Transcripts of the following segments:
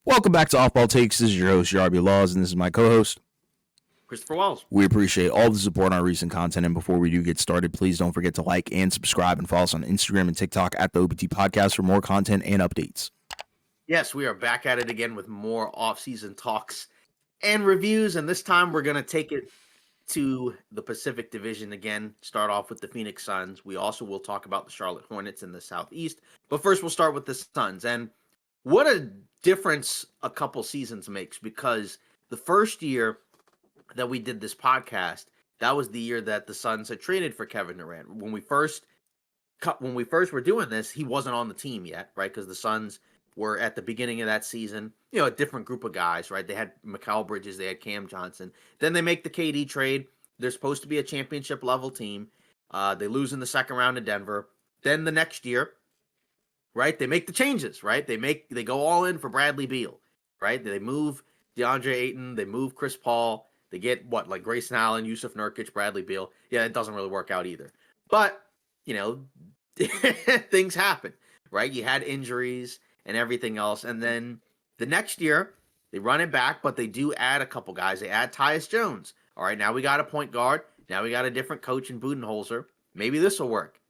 Welcome back to Off Ball Takes. This is your host, Yarby Laws, and this is my co-host, Christopher Wells. We appreciate all the support on our recent content, and before we do get started, please don't forget to like and subscribe and follow us on Instagram and TikTok at the OBT Podcast for more content and updates. Yes, we are back at it again with more off-season talks and reviews, and this time we're going to take it to the Pacific Division again, start off with the Phoenix Suns. We also will talk about the Charlotte Hornets in the Southeast, but first we'll start with the Suns, and what a difference a couple seasons makes, because the first year that we did this podcast, that was the year that the Suns had traded for Kevin Durant. When we first were doing this, he wasn't on the team yet, right? Because the Suns were at the beginning of that season, a different group of guys, right? They had Mikal Bridges, they had Cam Johnson. Then they make the KD trade. They're supposed to be a championship level team. They lose in the second round to Denver. Then the next year, right, they make the changes, right? They go all in for Bradley Beal, right? They move DeAndre Ayton, they move Chris Paul. They get like Grayson Allen, Yusuf Nurkic, Bradley Beal. Yeah, it doesn't really work out either. But, things happen, right? You had injuries and everything else. And then the next year, they run it back, but they do add a couple guys. They add Tyus Jones. All right, now we got a point guard. Now we got a different coach in Budenholzer. Maybe this will work.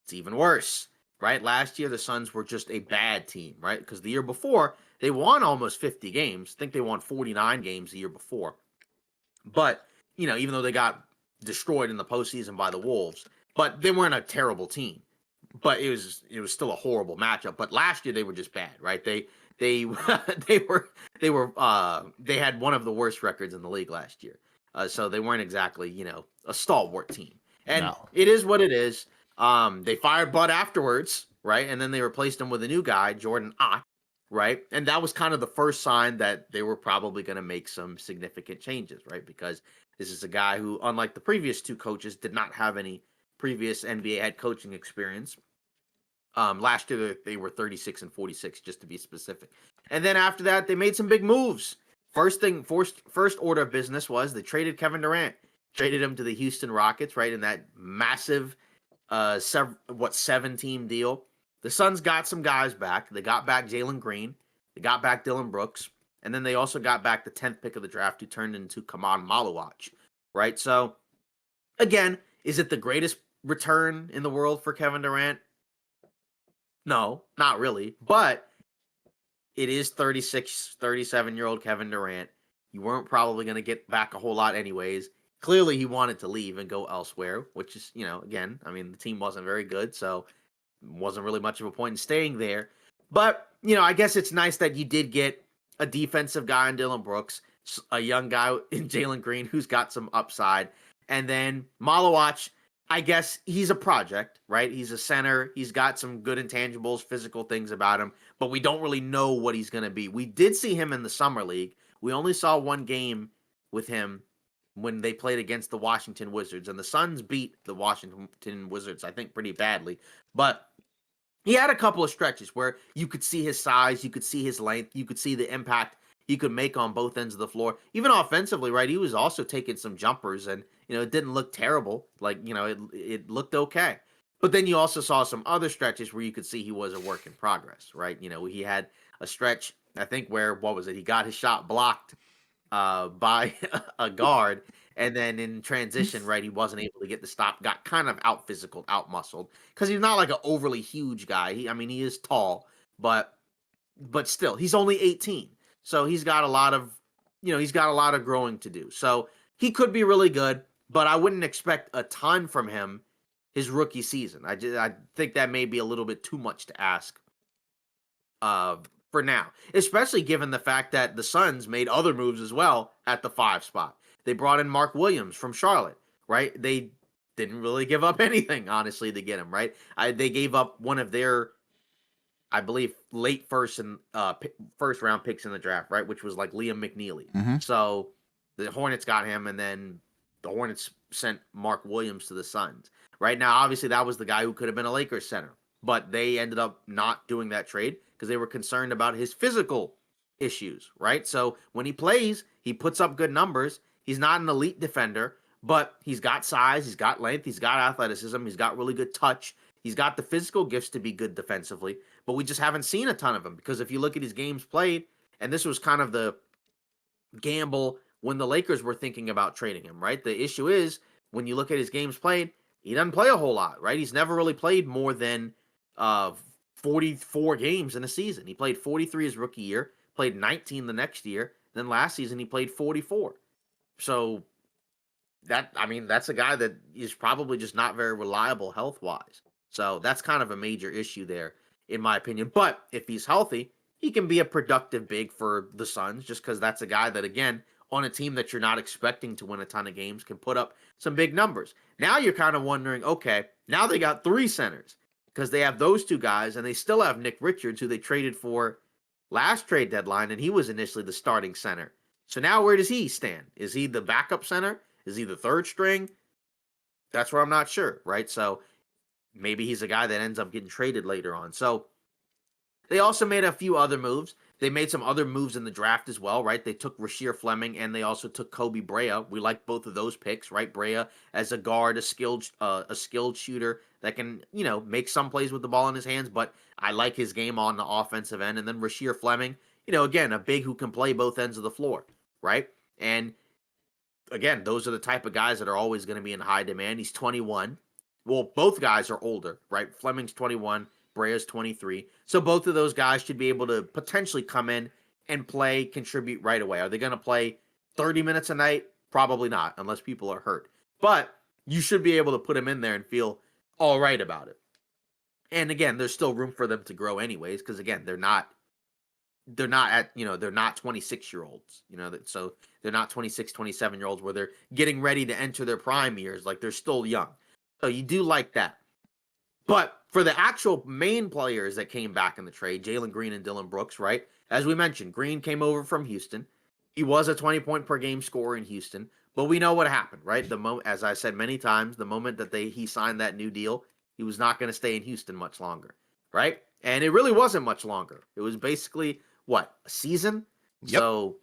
It's even worse, right? Last year, the Suns were just a bad team, right? Because the year before, they won almost 50 games. I think they won 49 games the year before. But, even though they got destroyed in the postseason by the Wolves, but they weren't a terrible team. But it was still a horrible matchup. But last year they were just bad, right? They had one of the worst records in the league last year. So they weren't exactly, a stalwart team. And It is what it is. They fired Bud afterwards, right? And then they replaced him with a new guy, Jordan Ott. Right. And that was kind of the first sign that they were probably going to make some significant changes. Right. Because this is a guy who, unlike the previous two coaches, did not have any previous NBA head coaching experience. Last year, they were 36-46, just to be specific. And then after that, they made some big moves. First order of business was they traded Kevin Durant, traded him to the Houston Rockets, right, in that massive 7-team deal. The Suns got some guys back. They got back Jalen Green. They got back Dylan Brooks. And then they also got back the 10th pick of the draft, who turned into Kaman Maluach, right? So, again, is it the greatest return in the world for Kevin Durant? No, not really. But it is 37-year-old Kevin Durant. You weren't probably going to get back a whole lot anyways. Clearly, he wanted to leave and go elsewhere, which is, again, the team wasn't very good, so wasn't really much of a point in staying there. But, I guess it's nice that you did get a defensive guy in Dylan Brooks, a young guy in Jalen Green who's got some upside. And then Maluach, I guess he's a project, right? He's a center. He's got some good intangibles, physical things about him, but we don't really know what he's going to be. We did see him in the Summer League. We only saw one game with him when they played against the Washington Wizards, and the Suns beat the Washington Wizards, I think, pretty badly. But he had a couple of stretches where you could see his size, you could see his length, you could see the impact he could make on both ends of the floor. Even offensively, right, he was also taking some jumpers, and, it didn't look terrible. Like, it looked okay. But then you also saw some other stretches where you could see he was a work in progress, right? He had a stretch, I think, where, he got his shot blocked by a guard, and then in transition, right, he wasn't able to get the stop, got kind of out-physicaled, out-muscled, because he's not like an overly huge guy. He is tall, but still, he's only 18, so he's got a lot of growing to do. So he could be really good, but I wouldn't expect a ton from him his rookie season. I think that may be a little bit too much to ask for now, especially given the fact that the Suns made other moves as well at the 5 spot. They brought in Mark Williams from Charlotte, right? They didn't really give up anything, honestly, to get him, right? They gave up one of their, I believe, late first round picks in the draft, right? Which was like Liam McNeely. Mm-hmm. So the Hornets got him, and then the Hornets sent Mark Williams to the Suns. Right now, obviously, that was the guy who could have been a Lakers center, but they ended up not doing that trade because they were concerned about his physical issues, right? So when he plays, he puts up good numbers. He's not an elite defender, but he's got size, he's got length, he's got athleticism, he's got really good touch. He's got the physical gifts to be good defensively, but we just haven't seen a ton of him because if you look at his games played And this was kind of the gamble when the Lakers were thinking about trading him, right? The issue is when you look at his games played, he doesn't play a whole lot, right? He's never really played more than uh 44 games in a season. He played 43 his rookie year, played 19 the next year, then last season he played 44. So that's a guy that is probably just not very reliable health wise. So that's kind of a major issue there, in my opinion. But if he's healthy, he can be a productive big for the Suns, just because that's a guy that, again, on a team that you're not expecting to win a ton of games, can put up some big numbers. Now you're kind of wondering, okay, now they got three centers because they have those two guys, and they still have Nick Richards, who they traded for last trade deadline, and he was initially the starting center. So now where does he stand? Is he the backup center? Is he the third string? That's where I'm not sure, right? So maybe he's a guy that ends up getting traded later on. So they also made a few other moves. They made some other moves in the draft as well, right? They took Rasheer Fleming and they also took Kobe Brea. We like both of those picks, right? Brea as a guard, a skilled shooter that can, make some plays with the ball in his hands, but I like his game on the offensive end. And then Rasheer Fleming, again, a big who can play both ends of the floor, right? And again, those are the type of guys that are always going to be in high demand. He's 21. Well, both guys are older, right? Fleming's 21, Brea's 23. So both of those guys should be able to potentially come in and play, contribute right away. Are they going to play 30 minutes a night? Probably not, unless people are hurt. But you should be able to put them in there and feel all right about it. And again, there's still room for them to grow anyways, because again, they're not 26-year-olds, so they're not 26, 27-year-olds where they're getting ready to enter their prime years. Like, they're still young. So you do like that. But for the actual main players that came back in the trade, Jalen Green and Dillon Brooks, right? As we mentioned, Green came over from Houston. He was a 20-point per game scorer in Houston, but we know what happened, right? As I said many times, the moment that he signed that new deal, he was not going to stay in Houston much longer, right? And it really wasn't much longer. It was basically a season? Yep. So,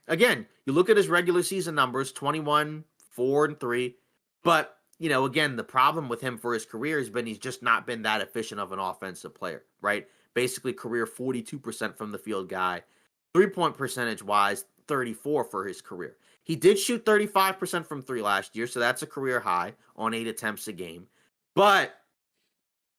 again, you look at his regular season numbers, 21, 4, and 3. But, again, the problem with him for his career has been he's just not been that efficient of an offensive player, right? Basically, career 42% from the field guy. 3-point percentage-wise, 34 for his career. He did shoot 35% from 3 last year, so that's a career high on 8 attempts a game. But,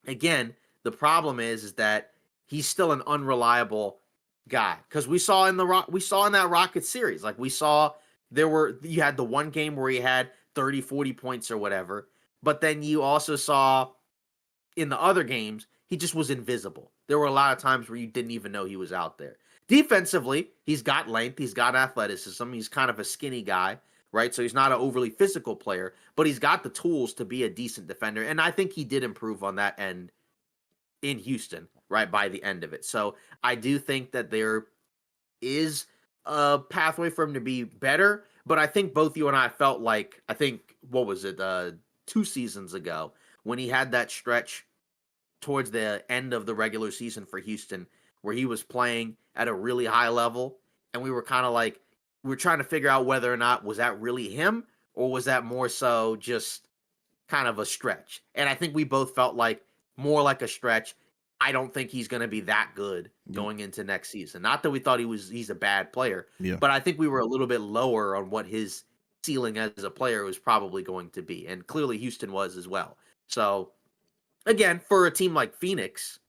again, the problem is that he's still an unreliable guy, because we saw in that Rockets series, like we saw you had the one game where he had 30-40 points or whatever, but then you also saw in the other games he just was invisible. There were a lot of times where you didn't even know he was out there. Defensively, he's got length, he's got athleticism, he's kind of a skinny guy, right? So he's not an overly physical player, but he's got the tools to be a decent defender, and I think he did improve on that end in Houston, right, by the end of it. So I do think that there is a pathway for him to be better, but I think both you and I felt like, what was it, 2 seasons ago, when he had that stretch towards the end of the regular season for Houston, where he was playing at a really high level, and we were kind of like, we were trying to figure out whether or not, was that really him, or was that more so just kind of a stretch? And I think we both felt like more like a stretch. I don't think he's going to be that good going into next season. Not that we thought he's a bad player, but I think we were a little bit lower on what his ceiling as a player was probably going to be. And clearly Houston was as well. So again, for a team like Phoenix,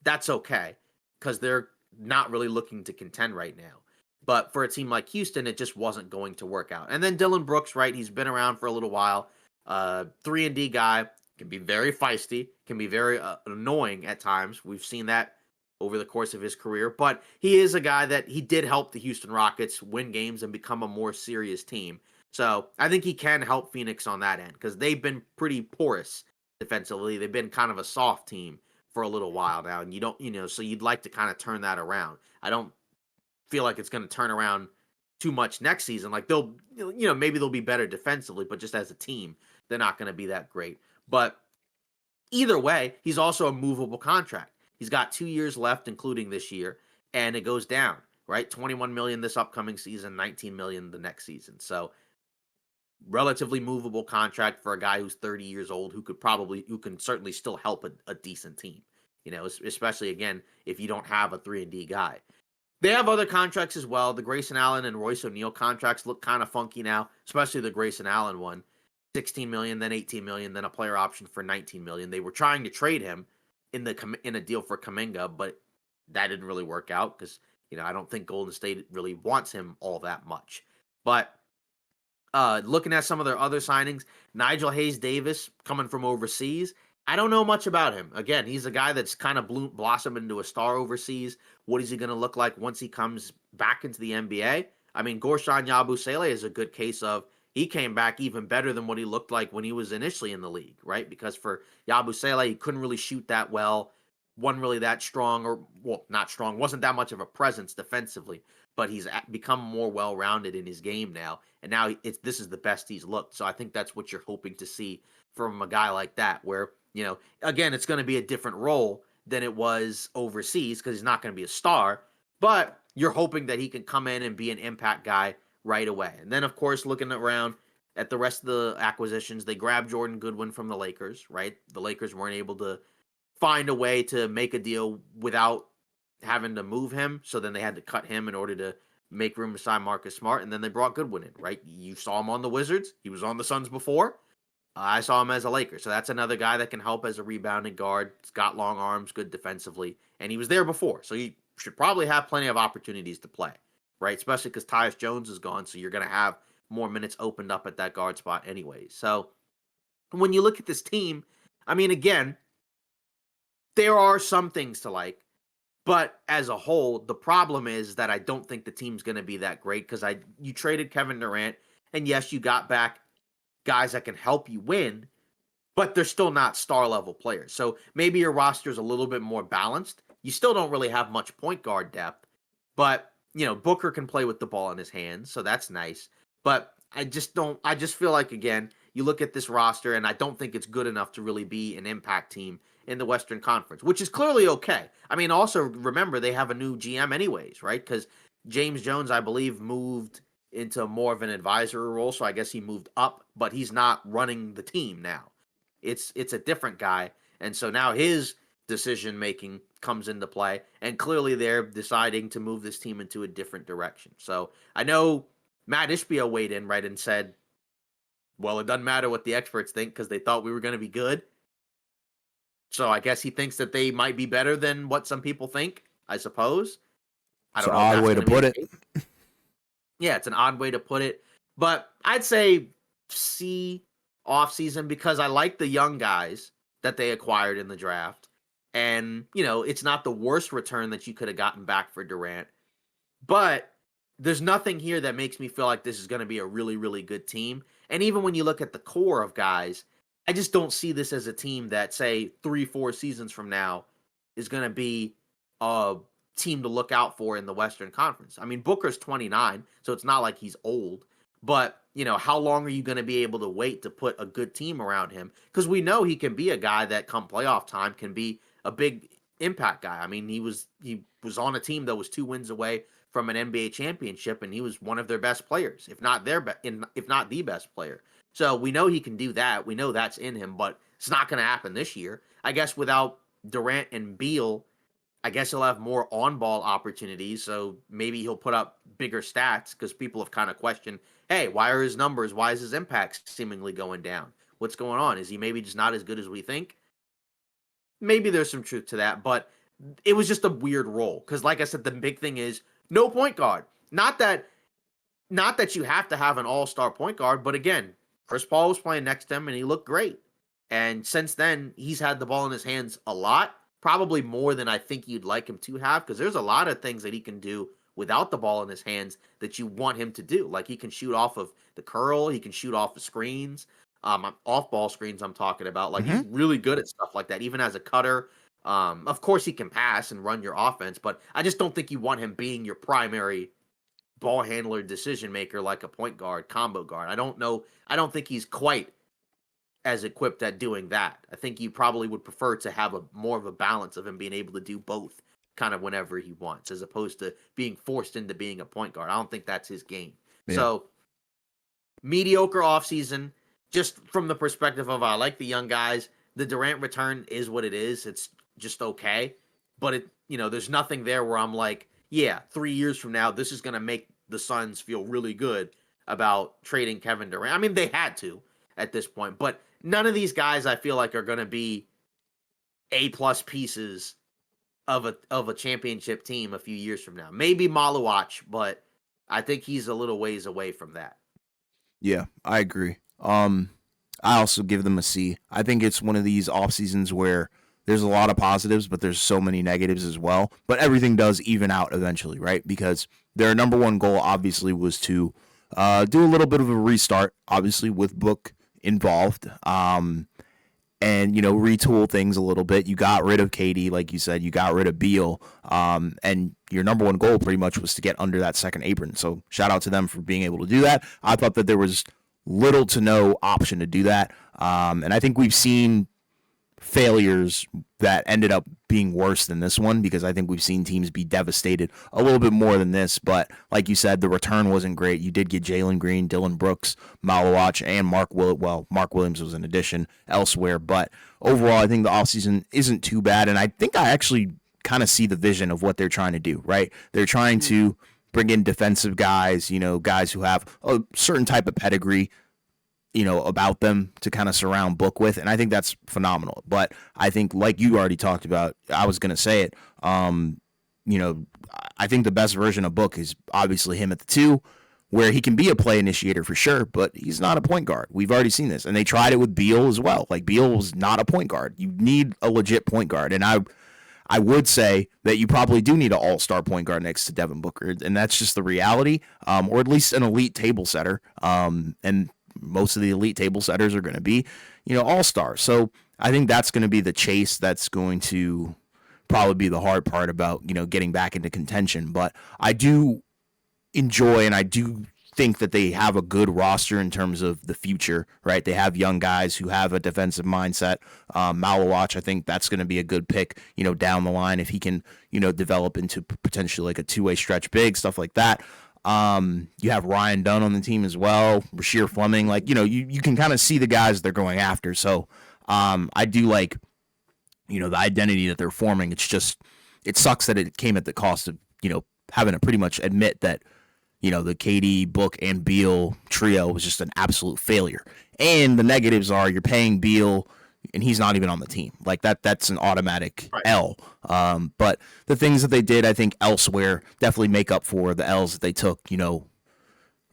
that's okay, because they're not really looking to contend right now. But for a team like Houston, it just wasn't going to work out. And then Dillon Brooks, right? He's been around for a little while. 3-and-D guy. Can be very feisty, can be very annoying at times. We've seen that over the course of his career, but he is a guy that he did help the Houston Rockets win games and become a more serious team. So I think he can help Phoenix on that end, because they've been pretty porous defensively. They've been kind of a soft team for a little while now, and so you'd like to kind of turn that around. I don't feel like it's going to turn around too much next season. Like maybe they'll be better defensively, but just as a team, they're not going to be that great. But either way, he's also a movable contract. He's got 2 years left, including this year, and it goes down, right? $21 million this upcoming season, $19 million the next season. So relatively movable contract for a guy who's 30 years old, who can certainly still help a decent team, especially, again, if you don't have a 3-and-D guy. They have other contracts as well. The Grayson Allen and Royce O'Neal contracts look kind of funky now, especially the Grayson Allen one. 16 million, then 18 million, then a player option for 19 million. They were trying to trade him in a deal for Kuminga, but that didn't really work out because I don't think Golden State really wants him all that much. But looking at some of their other signings, Nigel Hayes Davis coming from overseas. I don't know much about him. Again, he's a guy that's kind of blossomed into a star overseas. What is he going to look like once he comes back into the NBA? I mean, Gorshan Yabusele is a good case of he came back even better than what he looked like when he was initially in the league, right? Because for Yabusele, he couldn't really shoot that well, wasn't really that strong, or, well, not strong, wasn't that much of a presence defensively, but he's become more well-rounded in his game now, and now this is the best he's looked. So I think that's what you're hoping to see from a guy like that, where, again, it's going to be a different role than it was overseas because he's not going to be a star, but you're hoping that he can come in and be an impact guy right away. And then, of course, looking around at the rest of the acquisitions, they grabbed Jordan Goodwin from the Lakers, right? The Lakers weren't able to find a way to make a deal without having to move him, so then they had to cut him in order to make room to sign Marcus Smart, and then they brought Goodwin in, right? You saw him on the Wizards. He was on the Suns before. I saw him as a Laker, so that's another guy that can help as a rebounding guard. He's got long arms, good defensively, and he was there before, so he should probably have plenty of opportunities to play, right? Especially because Tyus Jones is gone, so you're going to have more minutes opened up at that guard spot anyways. So when you look at this team, I mean, again, there are some things to like, but as a whole, the problem is that I don't think the team's going to be that great because you traded Kevin Durant, and yes, you got back guys that can help you win, but they're still not star-level players. So maybe your roster is a little bit more balanced. You still don't really have much point guard depth, but, Booker can play with the ball in his hands, so that's nice. But I just feel like, again, you look at this roster, and I don't think it's good enough to really be an impact team in the Western Conference, which is clearly okay. I mean, also remember they have a new GM anyways, right? Because James Jones, I believe, moved into more of an advisory role, so I guess he moved up, but he's not running the team now. It's a different guy, and so now his decision making comes into play, and clearly they're deciding to move this team into a different direction. So I know Matt Ishbia weighed in, right, and said, well, it doesn't matter what the experts think because they thought we were going to be good. So I guess he thinks that they might be better than what some people think, I suppose. I don't know. It's an odd way to put it. Yeah, it's an odd way to put it. But I'd say C offseason because I like the young guys that they acquired in the draft. And, it's not the worst return that you could have gotten back for Durant. But there's nothing here that makes me feel like this is going to be a really, really good team. And even when you look at the core of guys, I just don't see this as a team that, say, 3-4 seasons from now is going to be a team to look out for in the Western Conference. I mean, Booker's 29, so it's not like he's old. But, how long are you going to be able to wait to put a good team around him? Because we know he can be a guy that come playoff time can be a big impact guy. I mean, he was on a team that was 2 wins away from an NBA championship, and he was one of their best players, if not the best player. So we know he can do that. We know that's in him, but it's not going to happen this year. I guess without Durant and Beal, I guess he'll have more on-ball opportunities, so maybe he'll put up bigger stats because people have kind of questioned, hey, why are his numbers, why is his impact seemingly going down? What's going on? Is he maybe just not as good as we think? Maybe there's some truth to that, but it was just a weird role because, like I said, the big thing is no point guard. Not that you have to have an all-star point guard, but again, Chris Paul was playing next to him, and he looked great. And since then, he's had the ball in his hands a lot, probably more than I think you'd like him to have, because there's a lot of things that he can do without the ball in his hands that you want him to do. Like he can shoot off of the curl, he can shoot off the screens, off-ball screens I'm talking about. Like he's really good at stuff like that, even as a cutter. Of course, he can pass and run your offense, but I just don't think you want him being your primary ball handler, decision maker, like a point guard, combo guard. I don't think he's quite as equipped at doing that. I think you probably would prefer to have more of a balance of him being able to do both kind of whenever he wants, as opposed to being forced into being a point guard. I don't think that's his game. Yeah. So mediocre offseason, just from the perspective of I like the young guys. The Durant return is what it is. It's just okay. But there's nothing there where I'm like, yeah, 3 years from now, this is going to make the Suns feel really good about trading Kevin Durant. I mean, they had to at this point, but none of these guys I feel like are going to be A-plus pieces of a championship team a few years from now. Maybe Malawach, but I think he's a little ways away from that. Yeah, I agree. I also give them a C. I think it's one of these off seasons where there's a lot of positives, but there's so many negatives as well. But everything does even out eventually, right? Because their number one goal obviously was to do a little bit of a restart, obviously with Book involved. And retool things a little bit. You got rid of Katie, like you said. You got rid of Beal, and your number one goal pretty much was to get under that second apron. So shout out to them for being able to do that. I thought that there was little to no option to do that, and I think we've seen failures that ended up being worse than this one, because I think we've seen teams be devastated a little bit more than this. But like you said, the return wasn't great. You did get Jalen Green, Dylan Brooks, Malawach, and Mark Williams was an addition elsewhere. But overall, I think the offseason isn't too bad. And I think I actually kind of see the vision of what they're trying to do, right? They're trying to bring in defensive guys, guys who have a certain type of pedigree, about them to kind of surround Book with. And I think that's phenomenal. But I think, like you already talked about, I was going to say it, I think the best version of Book is obviously him at the 2, where he can be a play initiator for sure, but he's not a point guard. We've already seen this. And they tried it with Beal as well. Like, Beal was not a point guard. You need a legit point guard. And I would say that you probably do need an all-star point guard next to Devin Booker. And that's just the reality, or at least an elite table setter. And most of the elite table setters are going to be, all-stars. So I think that's going to be the chase. That's going to probably be the hard part about, getting back into contention. But I do enjoy, and I do think that they have a good roster in terms of the future, right? They have young guys who have a defensive mindset. Malawach, I think that's going to be a good pick, down the line if he can, develop into potentially like a two-way stretch big, stuff like that. You have Ryan Dunn on the team as well, Rasheer Fleming. Like, you can kind of see the guys they're going after. So I do like, the identity that they're forming. It's just, it sucks that it came at the cost of, having to pretty much admit that, the KD, Book, and Beal trio was just an absolute failure. And the negatives are you're paying Beal, and he's not even on the team. Like, that's an automatic L. But the things that they did, I think, elsewhere definitely make up for the L's that they took,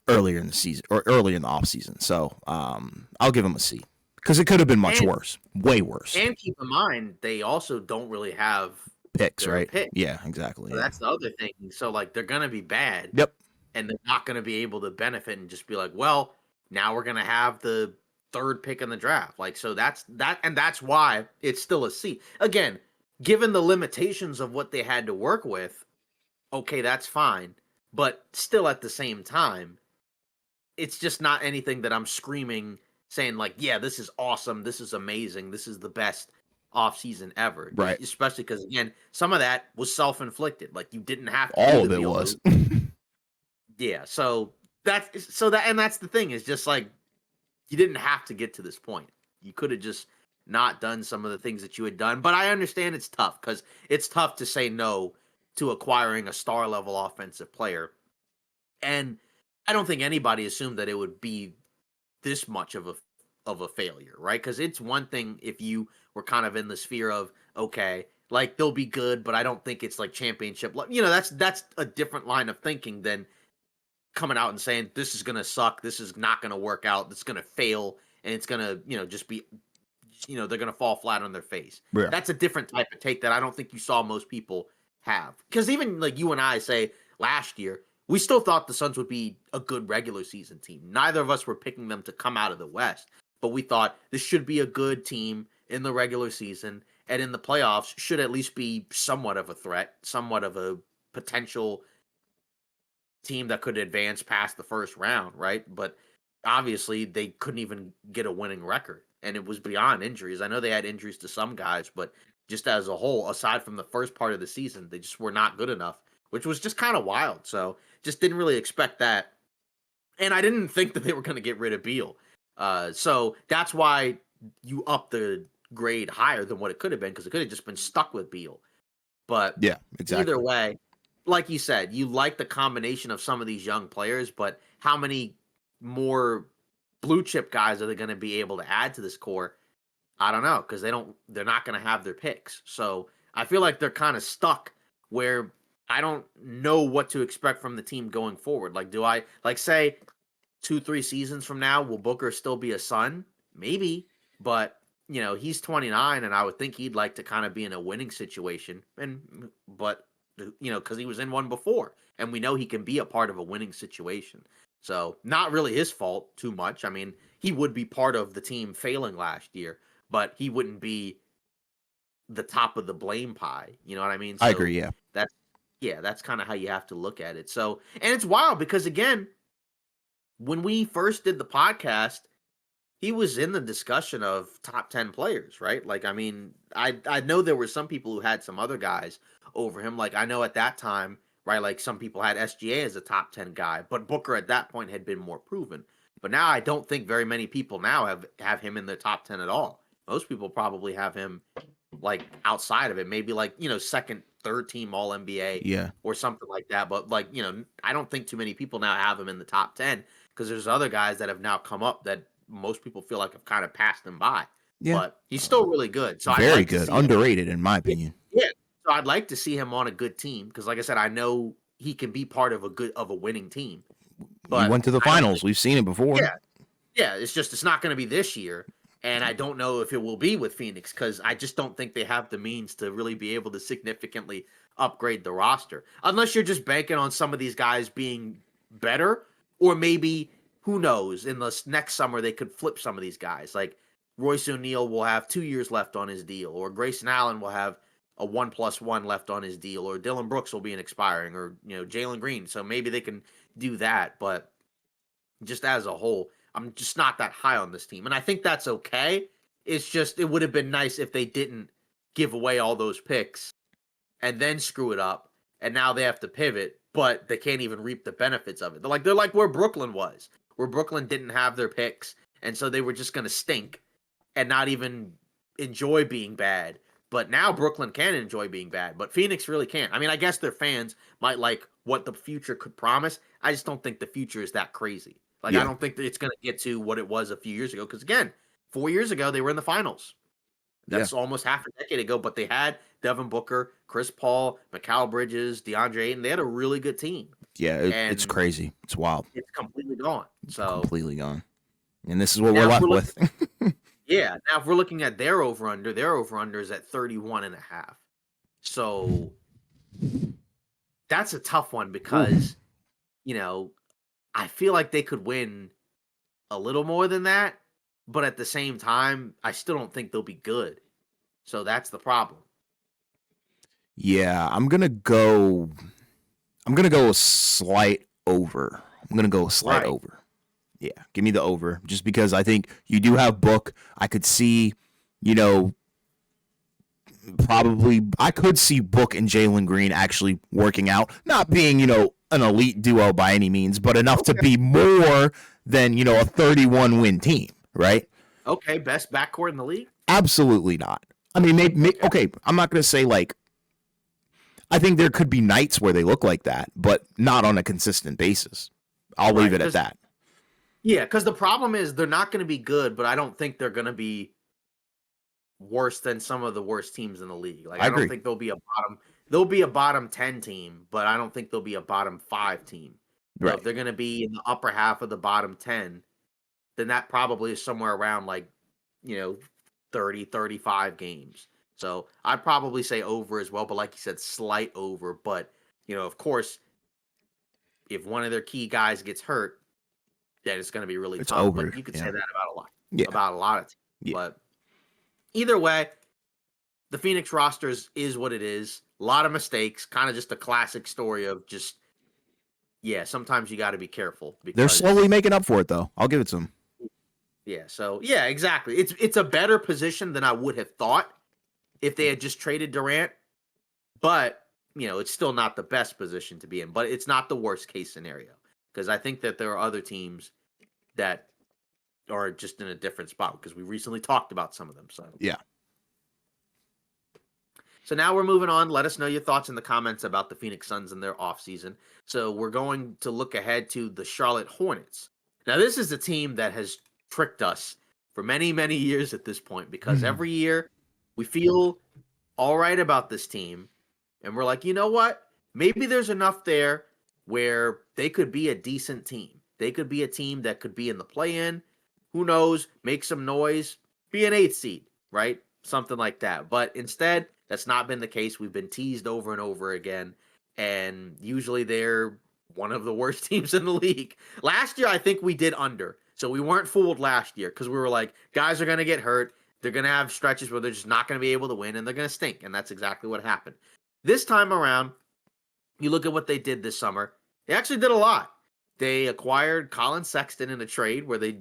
earlier in the season or early in the offseason. So I'll give them a C, because it could have been much worse, way worse. And keep in mind, they also don't really have picks, right? Yeah, exactly. So that's the other thing. So, like, they're going to be bad. Yep. And they're not going to be able to benefit and just be like, well, now we're going to have the 3rd pick in the draft. Like, so that's why it's still a C. Again, given the limitations of what they had to work with, okay, that's fine. But still, at the same time, it's just not anything that I'm screaming saying like, yeah, this is awesome, this is amazing, this is the best offseason ever. Right. Especially because, again, some of that was self-inflicted. Like, you didn't have to. All of it was. Yeah, that's the thing, is just like, you didn't have to get to this point. You could have just not done some of the things that you had done. But I understand it's tough, because it's tough to say no to acquiring a star level offensive player. And I don't think anybody assumed that it would be this much of a failure, right? Because it's one thing if you were kind of in the sphere of, okay, like, they'll be good, but I don't think it's like championship. That's a different line of thinking than coming out and saying this is gonna suck, this is not gonna work out, this is gonna fail, and it's gonna, just be, they're gonna fall flat on their face. Yeah. That's a different type of take that I don't think you saw most people have. Because even like you and I say last year, we still thought the Suns would be a good regular season team. Neither of us were picking them to come out of the West, but we thought this should be a good team in the regular season, and in the playoffs should at least be somewhat of a threat, somewhat of a potential team that could advance past the first round, right? But obviously they couldn't even get a winning record, and it was beyond injuries. I know they had injuries to some guys, but just as a whole, aside from the first part of the season, they just were not good enough, which was just kind of wild. So just didn't really expect that. And I didn't think that they were going to get rid of Beal. So that's why you up the grade higher than what it could have been, because it could have just been stuck with Beal. But yeah, exactly. Either way, like you said, you like the combination of some of these young players, but how many more blue chip guys are they going to be able to add to this core? I don't know, because they're not going to have their picks. So I feel like they're kind of stuck where I don't know what to expect from the team going forward. Like, do I like say 2-3 seasons from now, will Booker still be a Sun? Maybe, but he's 29, and I would think he'd like to kind of be in a winning situation. But because he was in one before, and we know he can be a part of a winning situation. So not really his fault too much. I mean, he would be part of the team failing last year, but he wouldn't be the top of the blame pie. You know what I mean? I So agree. Yeah. that's kind of how you have to look at it. So, and it's wild because again, when we first did the podcast, he was in the discussion of top 10 players, right? Like, I mean, I know there were some people who had some other guys over him. Like, I know at that time, right, like some people had SGA as a top 10 guy, but Booker at that point had been more proven. But now I don't think very many people now have him in the top 10 at all. Most people probably have him like outside of it, maybe like, second, third team all NBA Yeah. or something like that. But like, I don't think too many people now have him in the top 10 because there's other guys that have now come up that most people feel like have kind of passed him by. Yeah. But he's still really good. So I'd Very like to good. see him. Underrated, in my opinion. Yeah. So I'd like to see him on a good team because, like I said, I know he can be part of a winning team. He went to the finals. We've seen it before. Yeah. It's not going to be this year. And I don't know if it will be with Phoenix because I just don't think they have the means to really be able to significantly upgrade the roster. Unless you're just banking on some of these guys being better, or maybe, who knows, in the next summer they could flip some of these guys. Like Royce O'Neal will have 2 years left on his deal, or Grayson Allen will have a 1+1 left on his deal, or Dylan Brooks will be an expiring, or Jalen Green. So maybe they can do that, but just as a whole, I'm just not that high on this team. And I think that's okay. It's just, it would have been nice if they didn't give away all those picks and then screw it up. And now they have to pivot, but they can't even reap the benefits of it. They're like where Brooklyn was, where Brooklyn didn't have their picks. And so they were just going to stink and not even enjoy being bad. But now Brooklyn can enjoy being bad, but Phoenix really can't. I mean, I guess their fans might like what the future could promise. I just don't think the future is that crazy. Like, I don't think that it's going to get to what it was a few years ago. Because, again, 4 years ago, they were in the finals. That's almost half a decade ago. But they had Devin Booker, Chris Paul, Mikal Bridges, DeAndre Ayton. They had a really good team. Yeah, it's crazy. It's wild. It's completely gone. Completely gone. And this is what we're left with. Yeah. Now, if we're looking at their over-under is at 31.5. So that's a tough one because, I feel like they could win a little more than that, but at the same time, I still don't think they'll be good. So that's the problem. Yeah, I'm gonna go a slight over. Over. Yeah, give me the over. Just because I think you do have Book. I could see, probably I could see Book and Jalen Green actually working out. Not being, an elite duo by any means, but enough to be more than, a 31 win team, right? Okay, best backcourt in the league? Absolutely not. I mean, maybe okay, I'm not going to say like I think there could be nights where they look like that, but not on a consistent basis. I'll leave it at that. Yeah, because the problem is they're not going to be good, but I don't think they're going to be worse than some of the worst teams in the league. Like I don't think they'll be a bottom 10 team, but I don't think they'll be a bottom 5 team. Right. So if they're going to be in the upper half of the bottom 10, then that probably is somewhere around like, 30, 35 games. So I'd probably say over as well, but like you said, slight over. But, of course, if one of their key guys gets hurt, then it's going to be really tough. Over. But you could say that about a lot. Yeah. About a lot of teams. Yeah. But either way, the Phoenix roster is what it is. A lot of mistakes, kind of just a classic story of just, sometimes you got to be careful. Because they're slowly making up for it, though. I'll give it to them. Yeah, so, yeah, exactly. It's a better position than I would have thought if they had just traded Durant. But, it's still not the best position to be in. But it's not the worst case scenario. Because I think that there are other teams that are just in a different spot. Because we recently talked about some of them. So yeah. So now we're moving on. Let us know your thoughts in the comments about the Phoenix Suns and their offseason. So we're going to look ahead to the Charlotte Hornets. Now, this is a team that has tricked us for many, many years at this point because every year we feel all right about this team. And we're like, you know what? Maybe there's enough there where they could be a decent team. They could be a team that could be in the play-in. Who knows? Make some noise. Be an 8th seed, right? Something like that. But instead, that's not been the case. We've been teased over and over again. And usually they're one of the worst teams in the league. Last year, I think we did under. So we weren't fooled last year because we were like, guys are going to get hurt. They're going to have stretches where they're just not going to be able to win, and they're going to stink. And that's exactly what happened. This time around, you look at what they did this summer. They actually did a lot. They acquired Colin Sexton in a trade where they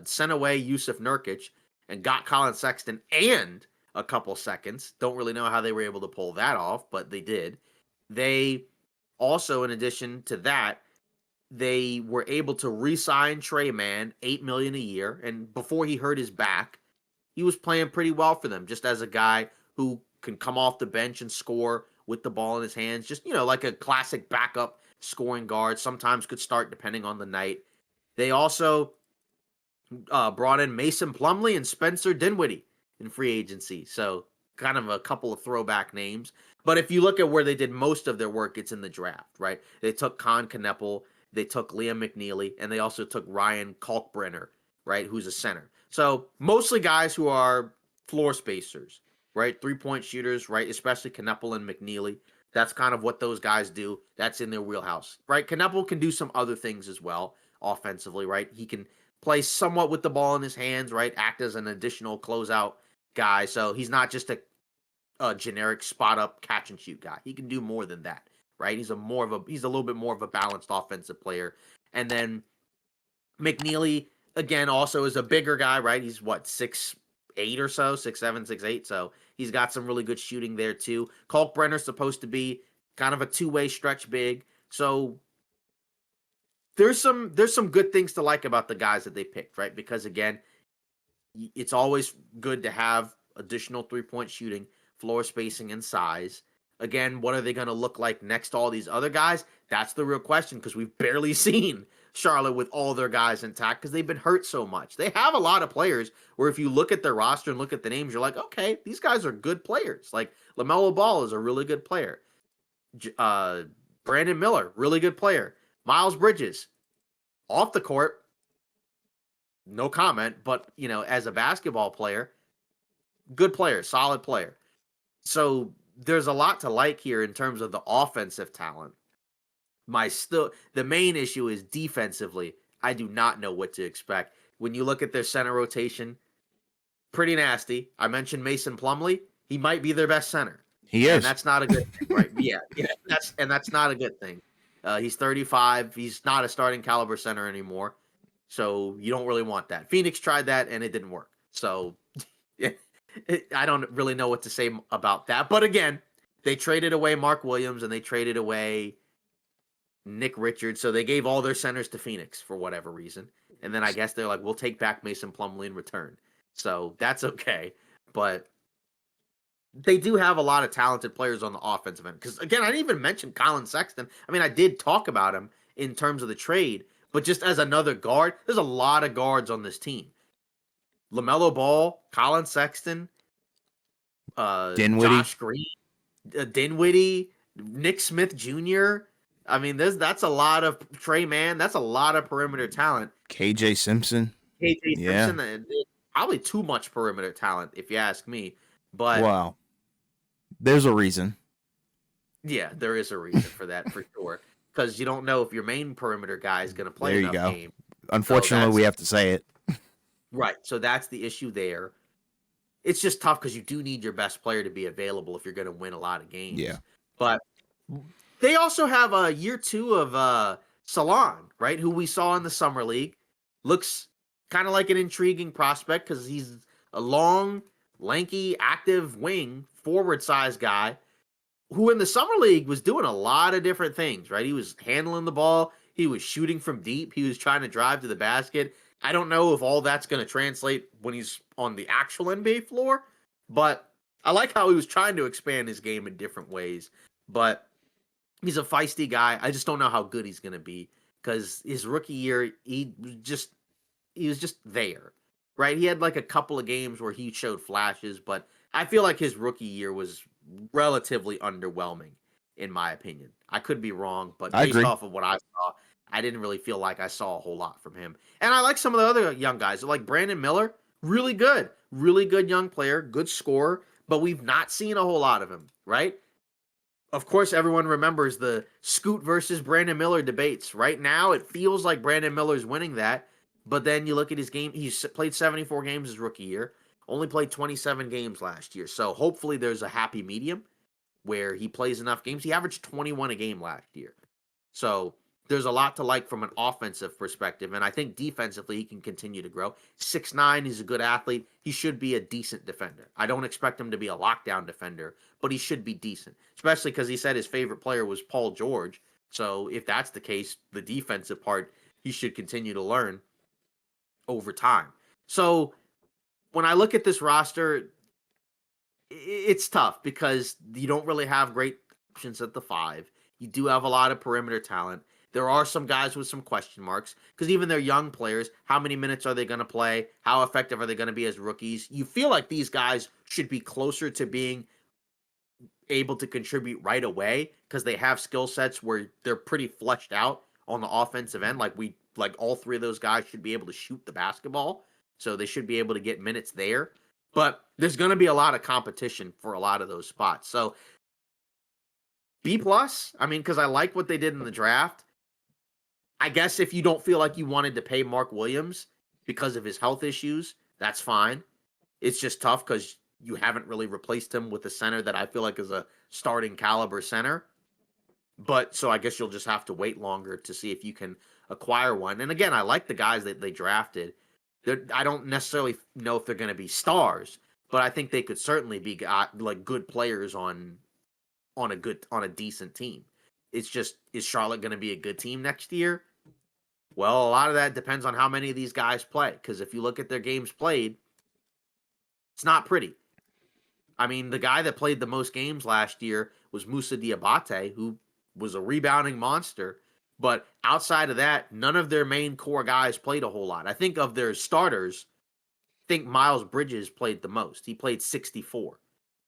sent away Yusuf Nurkic and got Colin Sexton and a couple seconds. Don't really know how they were able to pull that off, but they did. They also, in addition to that, they were able to re-sign Trey Mann, $8 million a year. And before he hurt his back, he was playing pretty well for them, just as a guy who can come off the bench and score with the ball in his hands. Just, like a classic backup scoring guard. Sometimes could start depending on the night. They also brought in Mason Plumlee and Spencer Dinwiddie in free agency. So kind of a couple of throwback names. But if you look at where they did most of their work, it's in the draft, right? They took Con Kneppel, they took Liam McNeely, and they also took Ryan Kalkbrenner, right, who's a center. So mostly guys who are floor spacers, right? 3-point shooters, right? Especially Kneppel and McNeely. That's kind of what those guys do. That's in their wheelhouse, right? Kneppel can do some other things as well offensively, right? He can play somewhat with the ball in his hands, right? Act as an additional closeout guy. So he's not just a generic spot up catch and shoot guy. He can do more than that, right? He's a little bit more of a balanced offensive player. And then McNeely, again, also is a bigger guy, right? He's 6'8" or so, 6'7", 6'8". So he's got some really good shooting there too. Kalkbrenner's supposed to be kind of a two-way stretch big. So there's some good things to like about the guys that they picked, right? Because again, it's always good to have additional 3-point shooting, floor spacing, and size. Again, what are they going to look like next to all these other guys? That's the real question because we've barely seen Charlotte with all their guys intact because they've been hurt so much. They have a lot of players where if you look at their roster and look at the names, you're like, okay, these guys are good players. Like LaMelo Ball is a really good player. Brandon Miller, really good player. Miles Bridges, off the court, no comment, but, as a basketball player, good player, solid player. So there's a lot to like here in terms of the offensive talent. The main issue is defensively. I do not know what to expect. When you look at their center rotation, pretty nasty. I mentioned Mason Plumlee. He might be their best center. He is. And that's not a good thing, right? Yeah. That's not a good thing. He's 35. He's not a starting caliber center anymore. So you don't really want that. Phoenix tried that and it didn't work. So I don't really know what to say about that. But again, they traded away Mark Williams and they traded away Nick Richards. So they gave all their centers to Phoenix for whatever reason. And then I guess they're like, we'll take back Mason Plumlee in return. So that's okay. But they do have a lot of talented players on the offensive end. Because, again, I didn't even mention Colin Sexton. I mean, I did talk about him in terms of the trade. But just as another guard, there's a lot of guards on this team. LaMelo Ball, Colin Sexton, Dinwiddie. Josh Green, Dinwiddie, Nick Smith Jr. I mean, that's a lot of Trey Mann. That's a lot of perimeter talent. KJ Simpson. Simpson, probably too much perimeter talent, if you ask me. But wow, there's a reason. Yeah, there is a reason for that for sure. Because you don't know if your main perimeter guy is going to play enough game. Unfortunately, we have to say it. Right. So that's the issue there. It's just tough because you do need your best player to be available if you're going to win a lot of games. Yeah. But they also have a year 2 of Salon, right, who we saw in the Summer League. Looks kind of like an intriguing prospect because he's a long, lanky, active wing, forward-sized guy who in the Summer League was doing a lot of different things, right? He was handling the ball. He was shooting from deep. He was trying to drive to the basket. I don't know if all that's going to translate when he's on the actual NBA floor, but I like how he was trying to expand his game in different ways, but he's a feisty guy. I just don't know how good he's going to be because his rookie year, he was just there, right? He had like a couple of games where he showed flashes, but I feel like his rookie year was relatively underwhelming, in my opinion. I could be wrong, but I based agree. off of what I saw, I didn't really feel like I saw a whole lot from him. And I like some of the other young guys, like Brandon Miller, really good young player, good scorer, but we've not seen a whole lot of him, right? Of course, everyone remembers the Scoot versus Brandon Miller debates. Right now, it feels like Brandon Miller's winning that. But then you look at his game, he's played 74 games his rookie year, only played 27 games last year. So hopefully there's a happy medium where he plays enough games. He averaged 21 a game last year. So there's a lot to like from an offensive perspective. And I think defensively, he can continue to grow. 6'9", he's a good athlete. He should be a decent defender. I don't expect him to be a lockdown defender, but he should be decent, especially because he said his favorite player was Paul George. So if that's the case, the defensive part, he should continue to learn over time. So when I look at this roster, it's tough because you don't really have great options at the 5. You do have a lot of perimeter talent. There are some guys with some question marks because even their young players, how many minutes are they going to play? How effective are they going to be as rookies? You feel like these guys should be closer to being able to contribute right away because they have skill sets where they're pretty fleshed out on the offensive end. Like all 3 of those guys should be able to shoot the basketball, so they should be able to get minutes there. But there's going to be a lot of competition for a lot of those spots. So B+, I mean, because I like what they did in the draft. I guess if you don't feel like you wanted to pay Mark Williams because of his health issues, that's fine. It's just tough because you haven't really replaced him with a center that I feel like is a starting caliber center. But so I guess you'll just have to wait longer to see if you can acquire one. And again, I like the guys that they drafted. I don't necessarily know if they're going to be stars, but I think they could certainly be like good players on a decent team. It's just, is Charlotte going to be a good team next year? Well, a lot of that depends on how many of these guys play. Because if you look at their games played, it's not pretty. I mean, the guy that played the most games last year was Moussa Diabate, who was a rebounding monster. But outside of that, none of their main core guys played a whole lot. I think of their starters, I think Miles Bridges played the most. He played 64.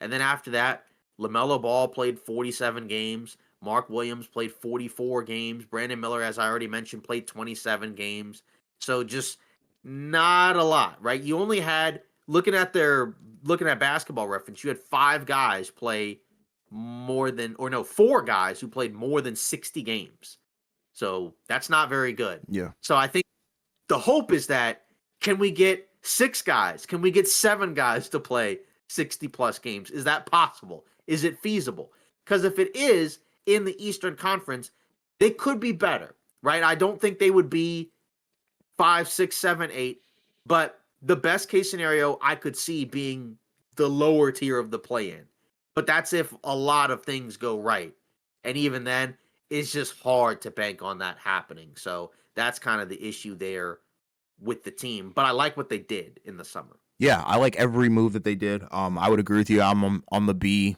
And then after that, LaMelo Ball played 47 games. Mark Williams played 44 games. Brandon Miller, as I already mentioned, played 27 games. So just not a lot, right? You only had, looking at Basketball Reference, you had 5 guys play more than, or no, 4 guys who played more than 60 games. So that's not very good. Yeah. So I think the hope is that, can we get 6 guys? Can we get 7 guys to play 60 plus games? Is that possible? Is it feasible? Because if it is, in the Eastern Conference, they could be better, right? I don't think they would be 5, 6, 7, 8, but the best case scenario I could see being the lower tier of the play-in. But that's if a lot of things go right. And even then, it's just hard to bank on that happening. So that's kind of the issue there with the team. But I like what they did in the summer. Yeah, I like every move that they did. I would agree with you. I'm on the B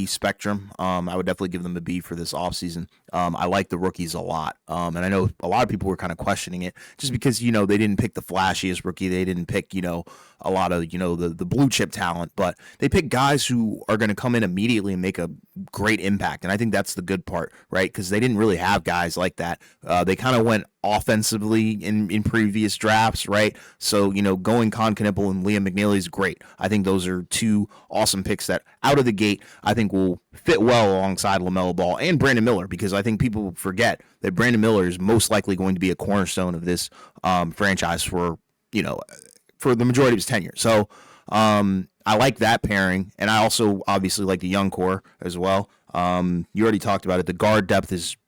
spectrum. I would definitely give them a B for this offseason. I like the rookies a lot. And I know a lot of people were kind of questioning it just because, they didn't pick the flashiest rookie. They didn't pick, a lot of, the blue chip talent, but they picked guys who are going to come in immediately and make a great impact. And I think that's the good part, right? Because they didn't really have guys like that. They kind of went offensively in previous drafts, right? So, going Con Knippel and Liam McNeely is great. I think those are 2 awesome picks that out of the gate, I think will fit well alongside LaMelo Ball and Brandon Miller, because I think people forget that Brandon Miller is most likely going to be a cornerstone of this franchise for the majority of his tenure. So I like that pairing, and I also obviously like the young core as well. You already talked about it. The guard depth is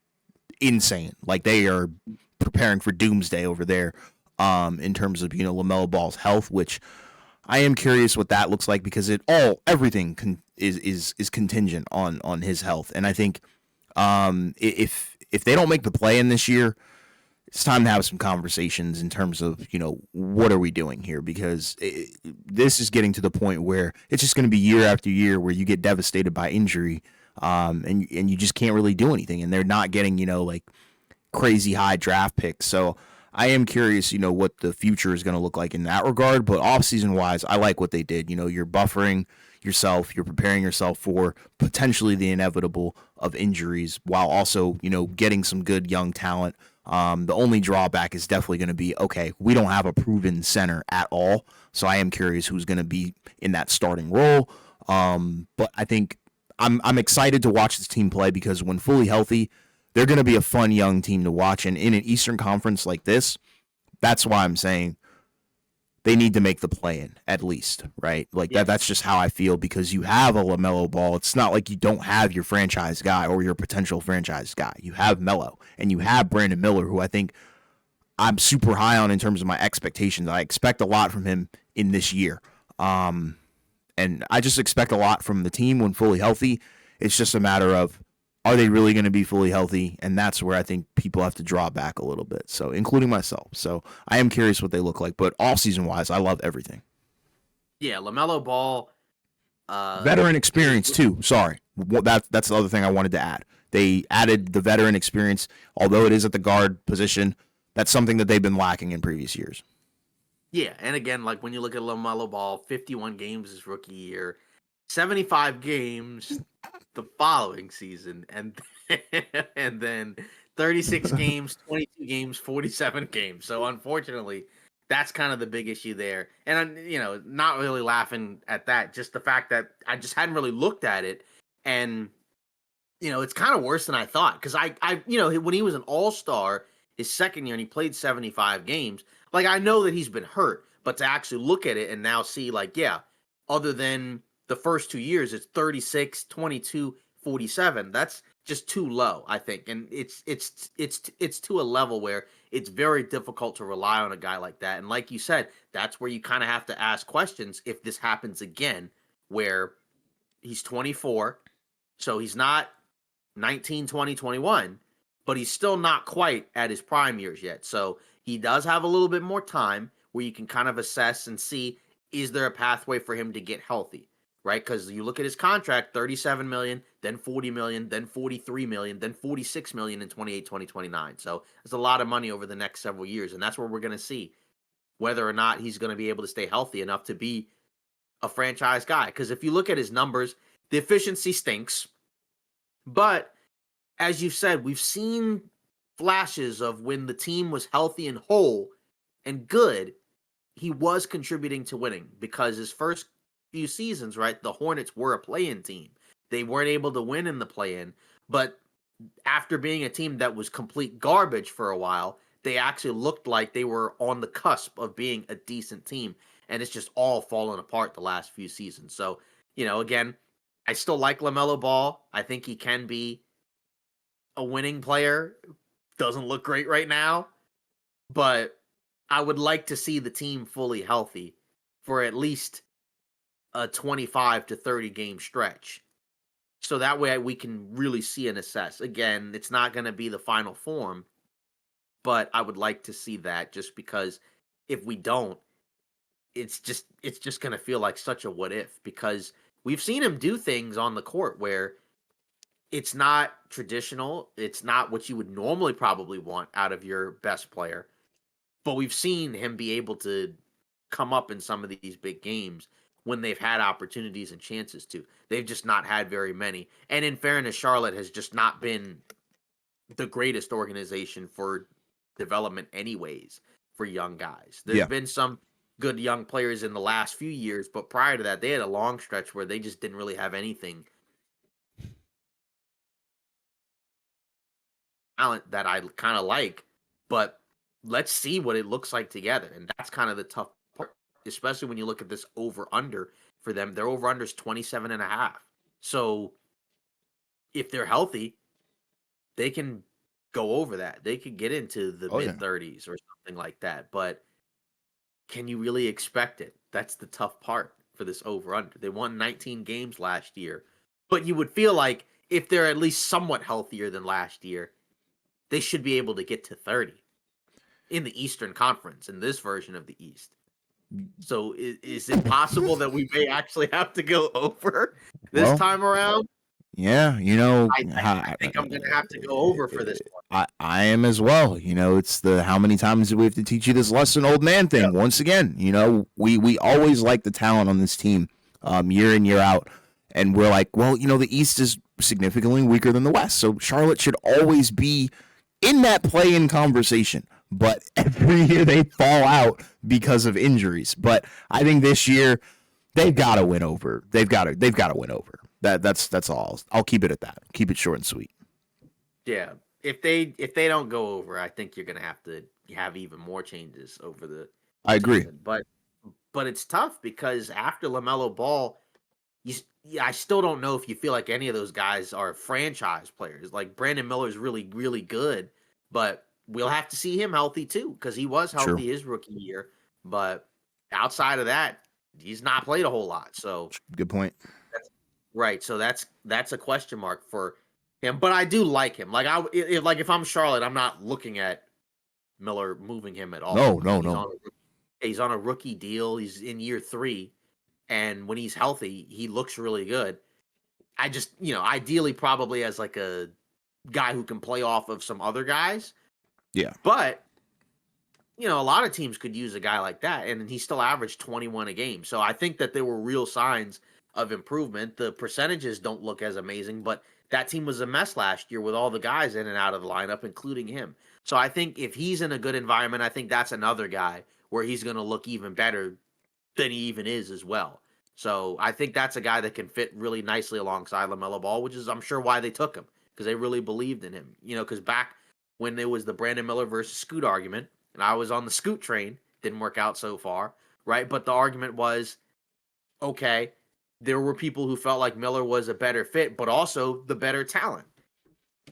insane. Like, they are preparing for doomsday over there in terms of LaMelo Ball's health, which I am curious what that looks like, because everything is contingent on his health. And I think if they don't make the play in this year, it's time to have some conversations in terms of, what are we doing here? Because this is getting to the point where it's just going to be year after year where you get devastated by injury, and you just can't really do anything. And they're not getting, like crazy high draft picks. So I am curious, what the future is going to look like in that regard. But offseason wise, I like what they did. You're buffering yourself, you're preparing yourself for potentially the inevitable of injuries while also, getting some good young talent. The only drawback is definitely going to be, okay, we don't have a proven center at all. So I am curious who's going to be in that starting role. But I think I'm excited to watch this team play because when fully healthy, they're going to be a fun young team to watch. And in an Eastern Conference like this, that's why I'm saying they need to make the play-in at least, right? Like that's just how I feel because you have a LaMelo Ball. It's not like you don't have your franchise guy or your potential franchise guy. You have Melo and you have Brandon Miller, who I think I'm super high on in terms of my expectations. I expect a lot from him in this year. And I just expect a lot from the team when fully healthy. It's just a matter of, are they really going to be fully healthy? And that's where I think people have to draw back a little bit. So, including myself. So, I am curious what they look like. But off-season wise, I love everything. Yeah, LaMelo Ball. Veteran experience, too. Sorry. That's the other thing I wanted to add. They added the veteran experience, although it is at the guard position. That's something that they've been lacking in previous years. Yeah, and again, like when you look at LaMelo Ball, 51 games his rookie year, 75 games the following season, and and then 36 games, 22 games, 47 games. So unfortunately, that's kind of the big issue there. And I'm, not really laughing at that, just the fact that I just hadn't really looked at it, and it's kind of worse than I thought because I when he was an all-star his second year and he played 75 games, like I know that he's been hurt, but to actually look at it and now see like, yeah, other than the first 2 years, it's 36, 22, 47. That's just too low, I think. And it's to a level where it's very difficult to rely on a guy like that. And like you said, that's where you kind of have to ask questions if this happens again, where he's 24, so he's not 19, 20, 21, but he's still not quite at his prime years yet. So he does have a little bit more time where you can kind of assess and see, is there a pathway for him to get healthy, right? Because you look at his contract, 37 million, then 40 million, then 43 million, then 46 million in 28, 2029. So it's a lot of money over the next several years. And that's where we're going to see whether or not he's going to be able to stay healthy enough to be a franchise guy. Because if you look at his numbers, the efficiency stinks. But as you've said, we've seen flashes of when the team was healthy and whole and good, he was contributing to winning because his first few seasons, right, the Hornets were a play-in team. They weren't able to win in the play-in, but after being a team that was complete garbage for a while, they actually looked like they were on the cusp of being a decent team, and it's just all fallen apart the last few seasons. So, again, I still like LaMelo Ball. I think he can be a winning player. Doesn't look great right now, but I would like to see the team fully healthy for at least a 25 to 30 game stretch. So that way we can really see and assess. Again, it's not going to be the final form, but I would like to see that just because if we don't, it's just going to feel like such a what if because we've seen him do things on the court where it's not traditional. It's not what you would normally probably want out of your best player. But we've seen him be able to come up in some of these big games when they've had opportunities and chances to. They've just not had very many. And in fairness, Charlotte has just not been the greatest organization for development anyways for young guys. There's been some good young players in the last few years, but prior to that, they had a long stretch where they just didn't really have anything talent that I kind of like, but let's see what it looks like together. And that's kind of the tough part, especially when you look at this over under for them. Their over under is 27.5. So if they're healthy, they can go over that. They could get into the mid 30s or something like that. But can you really expect it? That's the tough part for this over under. They won 19 games last year, but you would feel like if they're at least somewhat healthier than last year, they should be able to get to 30. in the Eastern Conference in this version of the East. So is it possible that we may actually have to go over this time around? Yeah, I think I'm going to have to go over for this one. I am as well. It's the how many times do we have to teach you this lesson, old man thing. Yeah. Once again, we always like the talent on this team year in, year out. And we're like, well, the East is significantly weaker than the West. So Charlotte should always be in that play-in conversation. But every year they fall out because of injuries. But I think this year they've got to win over. They've got to win over. That's all. I'll keep it at that. Keep it short and sweet. Yeah. If they don't go over, I think you're going to have even more changes over the I agree. season. But it's tough because after LaMelo Ball, I still don't know if you feel like any of those guys are franchise players. Like Brandon Miller's really, really good, but we'll have to see him healthy too, because he was healthy his rookie year. But outside of that, he's not played a whole lot. So good point. Right. So that's a question mark for him. But I do like him. Like if I'm Charlotte, I'm not looking at Miller moving him at all. No. He's on a rookie deal. He's in year 3. And when he's healthy, he looks really good. I just, ideally probably as like a guy who can play off of some other guys. Yeah. But, a lot of teams could use a guy like that. And he still averaged 21 a game. So I think that there were real signs of improvement. The percentages don't look as amazing, but that team was a mess last year with all the guys in and out of the lineup, including him. So I think if he's in a good environment, I think that's another guy where he's going to look even better than he even is as well. So I think that's a guy that can fit really nicely alongside LaMelo Ball, which is, I'm sure, why they took him, because they really believed in him. Because back when there was the Brandon Miller versus Scoot argument, and I was on the Scoot train, didn't work out so far, right? But the argument was, okay, there were people who felt like Miller was a better fit, but also the better talent.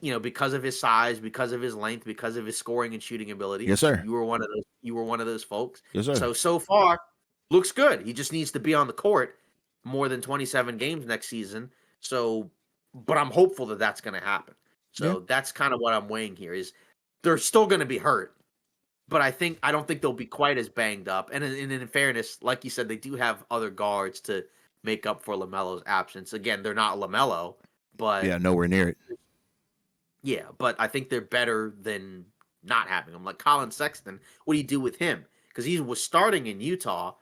Because of his size, because of his length, because of his scoring and shooting ability. Yes, sir. You were one of those folks. Yes, sir. So far, looks good. He just needs to be on the court more than 27 games next season. But I'm hopeful that that's going to happen. So that's kind of what I'm weighing here is they're still going to be hurt, but I don't think they'll be quite as banged up. And in fairness, like you said, they do have other guards to make up for LaMelo's absence. Again, they're not LaMelo, but nowhere near it. Yeah, but I think they're better than not having him. Like Colin Sexton, what do you do with him? Because he was starting in Utah,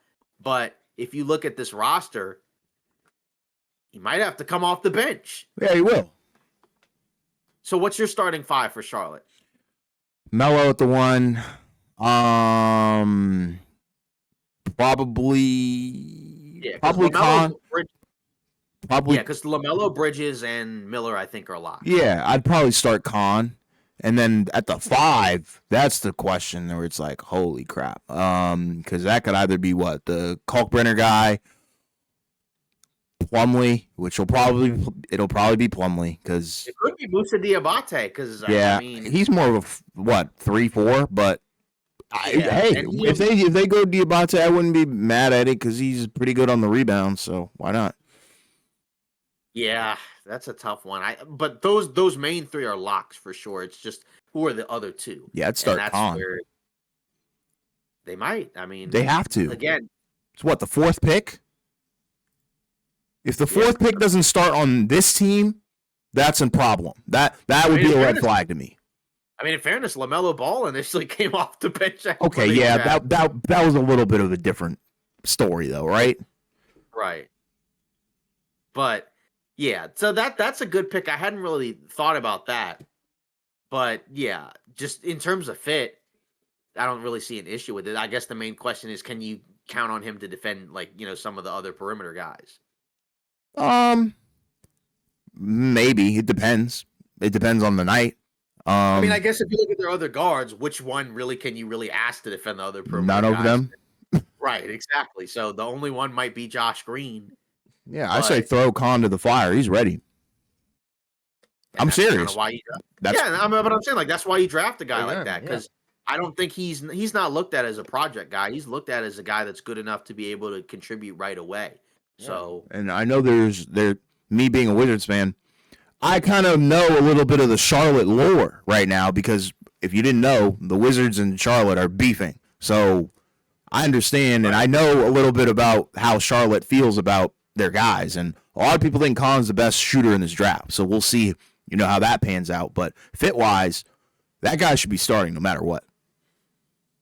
but if you look at this roster, he might have to come off the bench. Yeah, he will. So what's your starting 5 for Charlotte? Melo at the 1. Probably Con. Probably, because LaMelo, Bridges, and Miller, I think, are locked. Yeah, I'd probably start Con. And then at the 5, that's the question where it's like, holy crap. Because that could either be the Kalkbrenner guy, Plumlee, which it'll probably be Plumlee, because it could be Moussa Diabate, because he's more of a 3-4, but if they go Diabate, I wouldn't be mad at it because he's pretty good on the rebound, so why not? Yeah, that's a tough one. But those main 3 are locks for sure. It's just who are the other 2? Yeah, I'd start Con. They might. They have to. Again, it's the 4th pick? If the 4th pick doesn't start on this team, that's a problem. That would be a red flag to me. In fairness, LaMelo Ball initially came off the bench. Okay, yeah, that was a little bit of a different story, though, right? Right. But yeah, so that's a good pick. I hadn't really thought about that, but yeah, just in terms of fit, I don't really see an issue with it. I guess the main question is, can you count on him to defend some of the other perimeter guys? Maybe. It depends. It depends on the night. I guess if you look at their other guards, which one really can you really ask to defend the other perimeter None guys? of them. Right, exactly. So the only one might be Josh Green. Yeah, I say throw Con to the fire. He's ready. I'm serious. But I'm saying that's why you draft a guy like that, because I don't think he's not looked at as a project guy. He's looked at as a guy that's good enough to be able to contribute right away. So, and I know me being a Wizards fan, I kind of know a little bit of the Charlotte lore right now because if you didn't know, the Wizards and Charlotte are beefing. So I understand, and I know a little bit about how Charlotte feels about their guys, and a lot of people think Collins the best shooter in this draft. So we'll see, how that pans out. But fit-wise, that guy should be starting no matter what.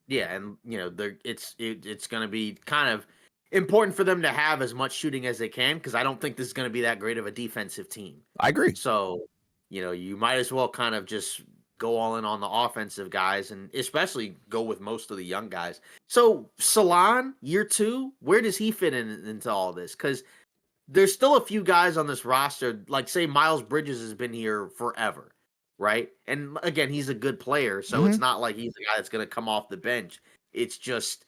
Yeah, and it's going to be kind of important for them to have as much shooting as they can, because I don't think this is going to be that great of a defensive team. I agree. So, you might as well kind of just go all in on the offensive guys, and especially go with most of the young guys. So Salon, year 2, where does he fit into all this? Because there's still a few guys on this roster, like say Miles Bridges has been here forever, right? And again, he's a good player, so it's not like he's the guy that's going to come off the bench. It's just,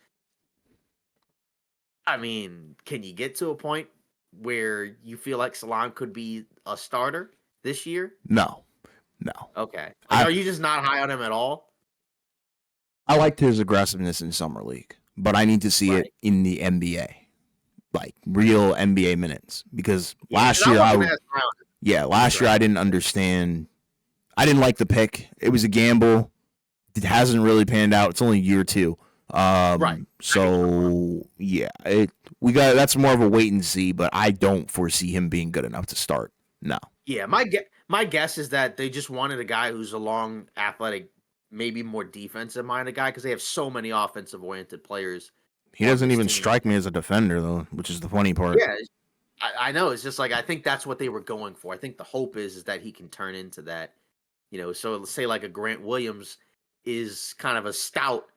I mean, can you get to a point where you feel like Salon could be a starter this year? No. Okay. Are you just not high on him at all? I liked his aggressiveness in summer league, but I need to see it in the NBA, like real NBA minutes. Because last year, last year I didn't understand. I didn't like the pick. It was a gamble. It hasn't really panned out. It's only year 2. Right. So that's more of a wait and see. But I don't foresee him being good enough to start. No. Yeah, my guess is that they just wanted a guy who's a long, athletic, maybe more defensive-minded guy, because they have so many offensive-oriented players. He doesn't even strike me as a defender, though, which is the funny part. Yeah, I know. It's just like, I think that's what they were going for. I think the hope is that he can turn into that. So let's say like a Grant Williams is kind of a stout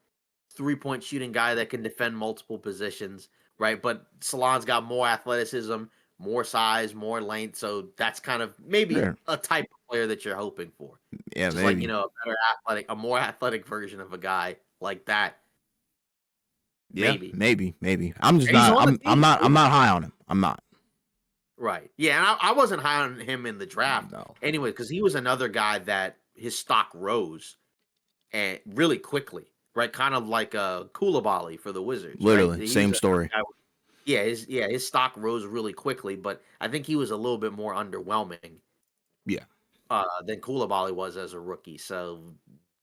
three-point shooting guy that can defend multiple positions, right? But Salon's got more athleticism, more size, more length, so that's kind of maybe a type of player that you're hoping for. Yeah, just maybe. Like a better athletic, a more athletic version of a guy like that. Yeah, maybe. I'm just not. I'm not high on him. I'm not. Right. Yeah, and I wasn't high on him in the draft. No. Anyway, because he was another guy that his stock rose and really quickly. Right, kind of like a Koulibaly for the Wizards. Literally, right? same story. His stock rose really quickly, but I think he was a little bit more underwhelming. Yeah. Than Koulibaly was as a rookie. So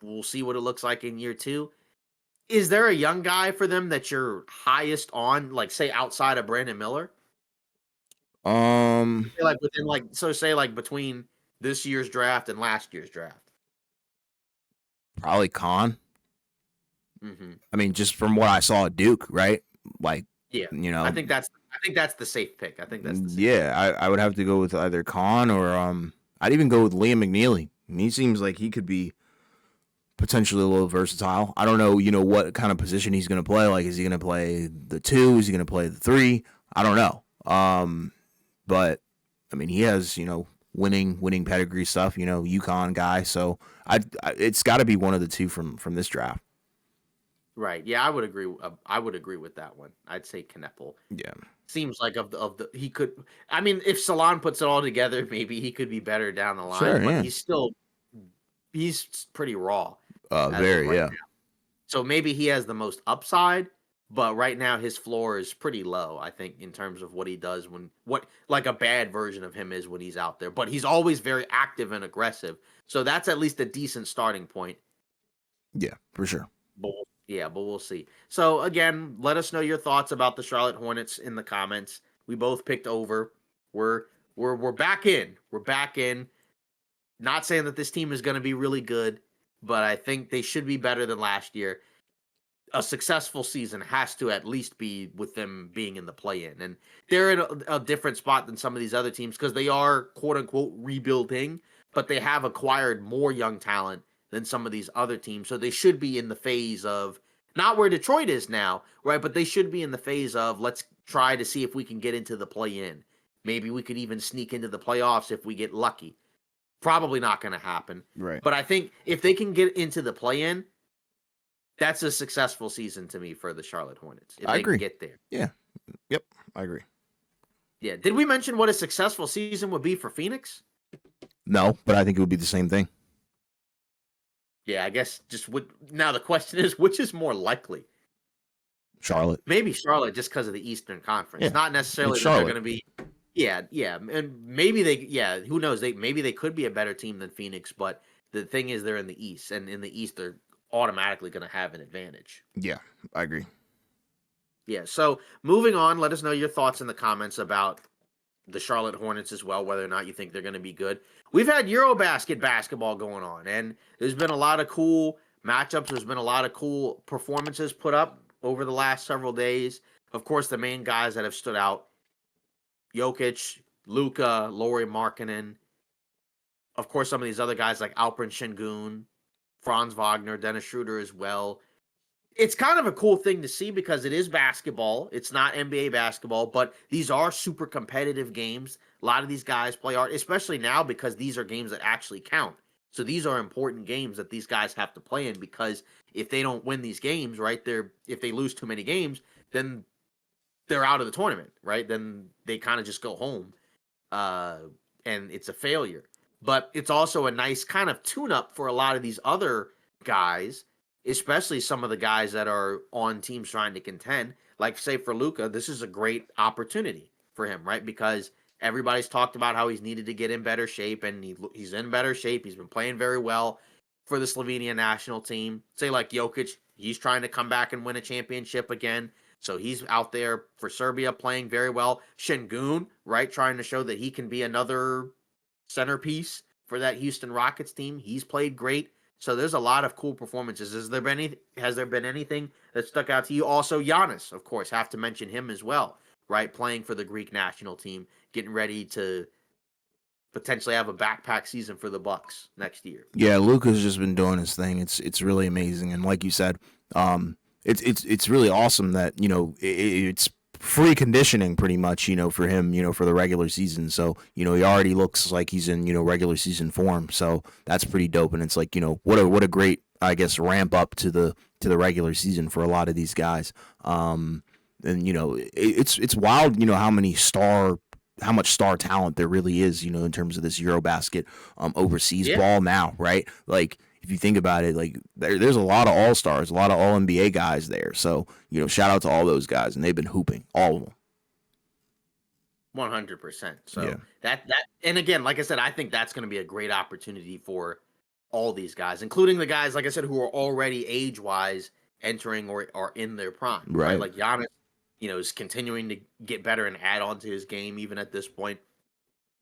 we'll see what it looks like in year 2. Is there a young guy for them that you're highest on, like say outside of Brandon Miller? Say between this year's draft and last year's draft. Probably Khan. Mm-hmm. I mean, just from what I saw at Duke, right? Like, I think that's the safe pick. I think that's the safe pick. I would have to go with either Khan or I'd even go with Liam McNeely. He seems like he could be potentially a little versatile. I don't know, what kind of position he's going to play. Like, is he going to play the 2? Is he going to play the 3? I don't know. But I mean, he has winning pedigree stuff. UConn guy. So it's got to be one of the 2 from this draft. Right. Yeah, I would agree. I would agree with that one. I'd say Kneppel. Yeah. Seems like he could. I mean, if Salon puts it all together, maybe he could be better down the line. Sure, but he's pretty raw. Very. Now. So maybe he has the most upside, but right now his floor is pretty low. I think in terms of what he does like a bad version of him is when he's out there. But he's always very active and aggressive. So that's at least a decent starting point. Yeah, for sure. But we'll see. So again, let us know your thoughts about the Charlotte Hornets in the comments. We both picked over. We're back in. We're back in. Not saying that this team is going to be really good, but I think they should be better than last year. A successful season has to at least be with them being in the play-in, and they're in a different spot than some of these other teams because they are quote unquote rebuilding, but they have acquired more young talent than some of these other teams. So they should be in the phase of, not where Detroit is now, right? But they should be in the phase of, let's try to see if we can get into the play-in. Maybe we could even sneak into the playoffs if we get lucky. Probably not going to happen. Right. But I think if they can get into the play-in, that's a successful season to me for the Charlotte Hornets. If I they agree. Can get there. Yeah. Yep. I agree. Yeah. Did we mention what a successful season would be for Phoenix? No, but I think it would be the same thing. Yeah, I guess now the question is, which is more likely? Charlotte. Maybe Charlotte, just because of the Eastern Conference. Yeah, not necessarily that they're going to be. Yeah, and maybe who knows? Maybe they could be a better team than Phoenix, but The thing is, they're in the East, and in the East, they're automatically going to have an advantage. Yeah, I agree. Yeah. So moving on, let us know your thoughts in the comments about the Charlotte Hornets as well, whether or not you think they're going to be good. We've had Eurobasket basketball going on, and there's been a lot of cool matchups. There's been a lot of cool performances put up over the last several days. Of course, the main guys that have stood out: Jokic, Luka, Lauri Markkanen. Of course, some of these other guys like Alperen Şengün, Franz Wagner, Dennis Schroeder as well. It's kind of a cool thing to see because it is basketball. It's not NBA basketball, but these are super competitive games. A lot of these guys play hard, especially now because these are games that actually count. So these are important games that these guys have to play in because if they don't win these games, right, if they lose too many games, then they're out of the tournament, right? Then they kind of just go home, and it's a failure. But it's also a nice kind of tune-up for a lot of these other guys, especially some of the guys that are on teams trying to contend. Like, say, for Luka, this is a great opportunity for him, right? Because everybody's talked about how he's needed to get in better shape, and he's in better shape. He's been playing very well for the Slovenia national team. Say, like Jokic, he's trying to come back and win a championship again. So he's out there for Serbia playing very well. Şengün, right, trying to show that he can be another centerpiece for that Houston Rockets team. He's played great. So there's a lot of cool performances. Has there been anything that stuck out to you? Also, Giannis, of course, have to mention him as well, right? Playing for the Greek national team, getting ready to potentially have a backpack season for the Bucks next year. Yeah, Luka's just been doing his thing. It's really amazing, and like you said, it's really awesome that it's free conditioning pretty much for him for the regular season. So he already looks like he's in regular season form. So that's pretty dope, and it's like what a great, I guess, ramp up to the regular season for a lot of these guys. And it's wild how much star talent there really is in terms of this Eurobasket overseas ball now, right? Like, if you think about it, like there's a lot of all-stars, a lot of all-NBA guys there. So, shout out to all those guys, and they've been hooping, all of them. 100%. So that and again, like I said, I think that's going to be a great opportunity for all these guys, including the guys, like I said, who are already age-wise entering or are in their prime, right? Like Giannis, is continuing to get better and add on to his game even at this point.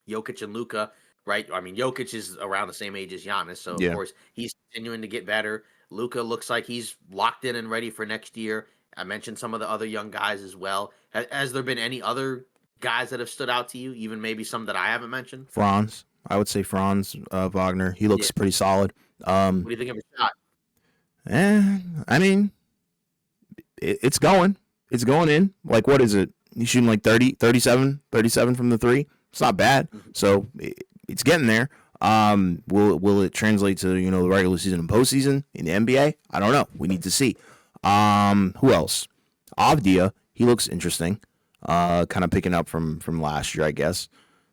Jokic and Luka, right? I mean, Jokic is around the same age as Giannis, so of course he's continuing to get better. Luka looks like he's locked in and ready for next year. I mentioned some of the other young guys as well. Has there been any other guys that have stood out to you, even maybe some that I haven't mentioned? Franz. I would say Franz Wagner. He looks pretty solid. What do you think of his shot? I mean, it's going. It's going in. Like, what is it? He's shooting like 37 from the three. It's not bad. So it's getting there. Will it translate to the regular season and postseason in the NBA? I don't know. We need to see. Who else? Avdia. He looks interesting. Kind of picking up from last year, I guess.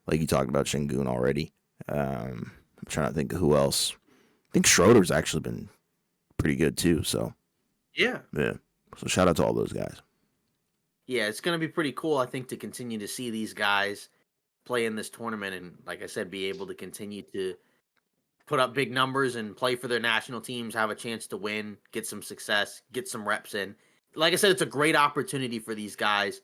Like you talked about Şengün already. I'm trying to think of who else. I think Schroeder's actually been pretty good too. So yeah. So shout out to all those guys. Yeah, it's going to be pretty cool, I think, to continue to see these guys play in this tournament and, like I said, be able to continue to put up big numbers and play for their national teams, have a chance to win, get some success, get some reps in. Like I said, it's a great opportunity for these guys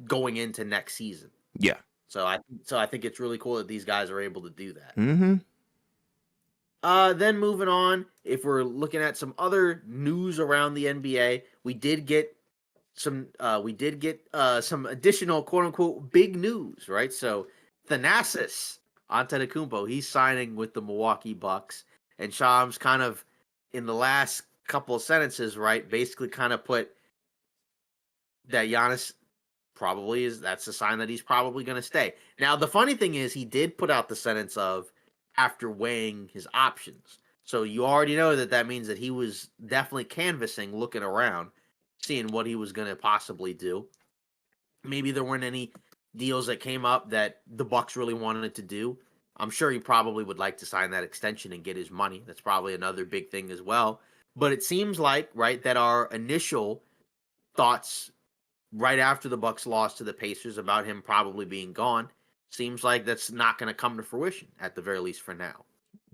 going into next season. Yeah. So I think it's really cool that these guys are able to do that. Mm-hmm. Then moving on, if we're looking at some other news around the NBA, we did get some additional quote unquote big news, right? So Thanasis Antetokounmpo, he's signing with the Milwaukee Bucks, and Shams kind of in the last couple of sentences, right, basically kind of put that Giannis that's a sign that he's probably going to stay. Now, the funny thing is he did put out the sentence of after weighing his options. So you already know that means that he was definitely canvassing, looking around, seeing what he was going to possibly do. Maybe there weren't any deals that came up that the Bucks really wanted to do. I'm sure he probably would like to sign that extension and get his money. That's probably another big thing as well. But it seems like, right, that our initial thoughts right after the Bucks lost to the Pacers about him probably being gone, seems like that's not going to come to fruition, at the very least for now.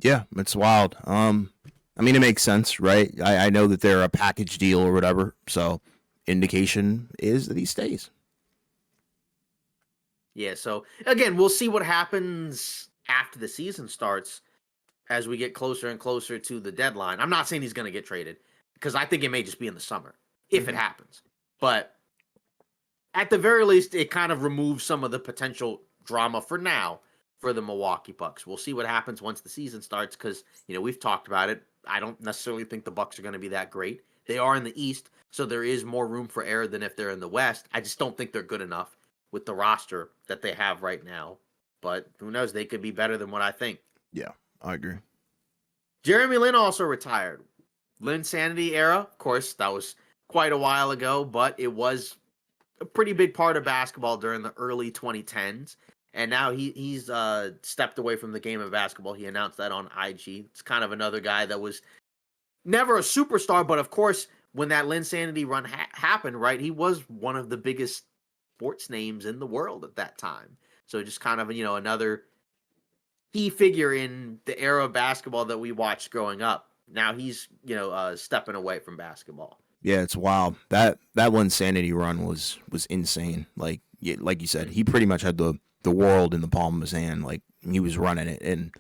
Yeah, it's wild. I mean, it makes sense, right? I know that they're a package deal or whatever, so indication is that he stays. Yeah, so again, we'll see what happens after the season starts as we get closer and closer to the deadline. I'm not saying he's going to get traded because I think it may just be in the summer if it happens. But at the very least, it kind of removes some of the potential drama for now for the Milwaukee Bucks. We'll see what happens once the season starts because, we've talked about it. I don't necessarily think the Bucks are going to be that great. They are in the East, so there is more room for error than if they're in the West. I just don't think they're good enough with the roster that they have right now. But who knows? They could be better than what I think. Yeah, I agree. Jeremy Lin also retired. Linsanity era, of course, that was quite a while ago, but it was a pretty big part of basketball during the early 2010s. And now he's stepped away from the game of basketball. He announced that on IG. It's kind of another guy that was never a superstar, but of course, when that Linsanity run happened, right, he was one of the biggest sports names in the world at that time. So just kind of, another key figure in the era of basketball that we watched growing up. Now he's, stepping away from basketball. Yeah, it's wild. That one Sanity run was insane. Like you said, he pretty much had the world in the palm of his hand. Like he was running it, and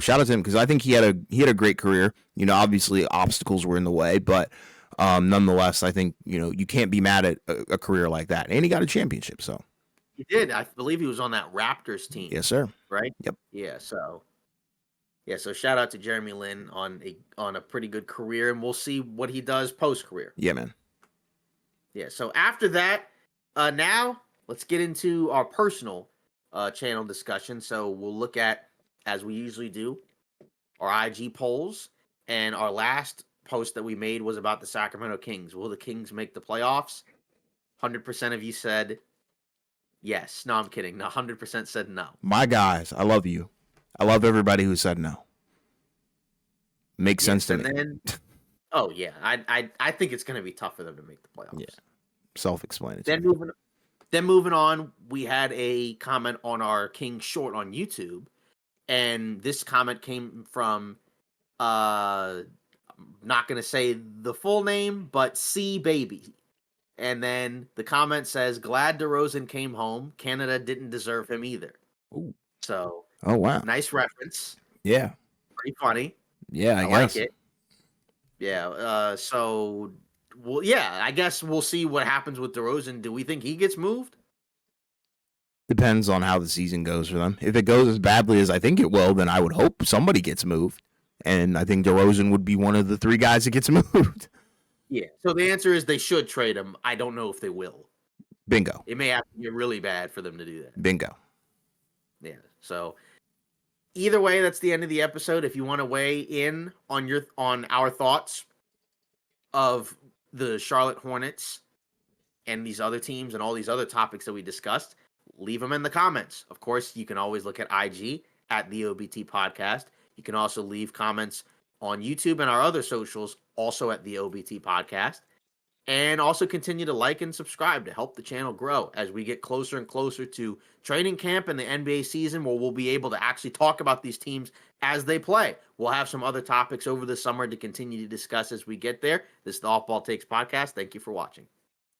shout out to him because I think he had a great career. Obviously obstacles were in the way, but nonetheless, I think you can't be mad at a career like that. And he got a championship, so He did. I believe he was on that Raptors team. yes, sir. Right? Yep. Yeah, so shout out to Jeremy Lin on a pretty good career, and we'll see what he does post career. Yeah, man. Yeah, so after that, now let's get into our personal channel discussion. So we'll look at, as we usually do, our IG polls, and our last post that we made was about the Sacramento Kings. Will the Kings make the playoffs? 100% of you said yes. No, I'm kidding. 100% said no. My guys, I love you. I love everybody who said no. Makes sense to me. Then, oh yeah, I think it's going to be tough for them to make the playoffs. Yeah, self-explanatory. Then moving on, we had a comment on our King Short on YouTube, and this comment came from I'm not going to say the full name, but C Baby. And then the comment says, "Glad DeRozan came home. Canada didn't deserve him either." Ooh. So, oh wow, nice reference. Yeah, Pretty funny. yeah, I like guess. it. Yeah. So, well, yeah. I guess we'll see what happens with DeRozan. Do we think he gets moved? Depends on how the season goes for them. If it goes as badly as I think it will, then I would hope somebody gets moved, and I think DeRozan would be one of the 3 guys that gets moved. Yeah. So the answer is they should trade him. I don't know if they will. Bingo. It may have to be really bad for them to do that. Bingo. Yeah. So either way, that's the end of the episode. If you want to weigh in on our thoughts of the Charlotte Hornets and these other teams and all these other topics that we discussed, leave them in the comments. Of course, you can always look at IG at the OBT Podcast. You can also leave comments on YouTube and our other socials, also at the OBT Podcast. And also continue to like and subscribe to help the channel grow as we get closer and closer to training camp and the NBA season, where we'll be able to actually talk about these teams as they play. We'll have some other topics over the summer to continue to discuss as we get there. This is the Off Ball Takes Podcast. Thank you for watching.